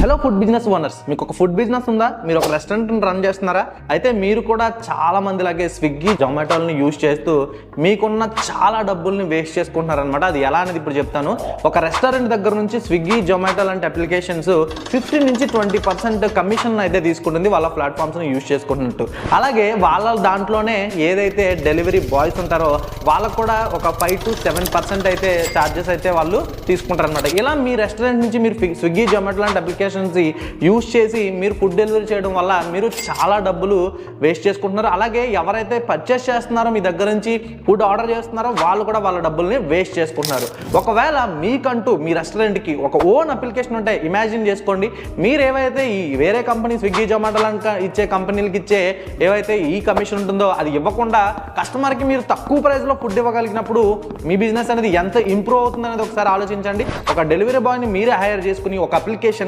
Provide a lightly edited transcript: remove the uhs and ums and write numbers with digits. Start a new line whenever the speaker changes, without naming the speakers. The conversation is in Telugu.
హలో ఫుడ్ బిజినెస్ ఓనర్స్, మీకు ఒక ఫుడ్ బిజినెస్ ఉందా? మీరు ఒక రెస్టారెంట్ రన్ చేస్తున్నారా? అయితే మీరు కూడా చాలా మంది లాగే స్విగ్గీ జొమాటోలని యూజ్ చేస్తూ మీకున్న చాలా డబ్బుల్ని వేస్ట్ చేసుకుంటున్నారనమాట. అది ఎలా అనేది ఇప్పుడు చెప్తాను. ఒక రెస్టారెంట్ దగ్గర నుంచి స్విగ్గీ జొమాటో లాంటి అప్లికేషన్స్ 15 నుంచి 20% కమిషన్ అయితే తీసుకుంటుంది వాళ్ళ ప్లాట్ఫామ్స్ని యూజ్ చేసుకుంటున్నట్టు. అలాగే వాళ్ళ దాంట్లోనే ఏదైతే డెలివరీ బాయ్స్ ఉంటారో వాళ్ళకు కూడా ఒక 5 to 7% అయితే ఛార్జెస్ అయితే వాళ్ళు తీసుకుంటారనమాట. ఇలా మీ రెస్టారెంట్ నుంచి మీరు స్విగ్గీ జొమాటో లాంటి అప్లికేషన్స్ యూజ్ చేసి మీరు ఫుడ్ డెలివరీ చేయడం వల్ల మీరు చాలా డబ్బులు వేస్ట్ చేసుకుంటున్నారు. అలాగే ఎవరైతే పర్చేస్ చేస్తున్నారో మీ దగ్గర నుంచి ఫుడ్ ఆర్డర్ చేస్తున్నారో వాళ్ళు కూడా వాళ్ళ డబ్బుల్ని వేస్ట్ చేసుకుంటున్నారు. ఒకవేళ మీకంటూ మీ రెస్టారెంట్కి ఒక ఓన్ అప్లికేషన్ ఉంటే ఇమాజిన్ చేసుకోండి, మీరు ఏవైతే ఈ వేరే కంపెనీ స్విగ్గీ జొమాటో ఇచ్చే కంపెనీలకి ఇచ్చే ఏవైతే ఈ కమిషన్ ఉంటుందో అది ఇవ్వకుండా కస్టమర్కి మీరు తక్కువ ప్రైస్లో ఫుడ్ ఇవ్వగలిగినప్పుడు మీ బిజినెస్ అనేది ఎంత ఇంప్రూవ్ అవుతుంది అనేది ఒకసారి ఆలోచించండి. ఒక డెలివరీ బాయ్ని మీరే హైర్ చేసుకుని ఒక అప్లికేషన్ని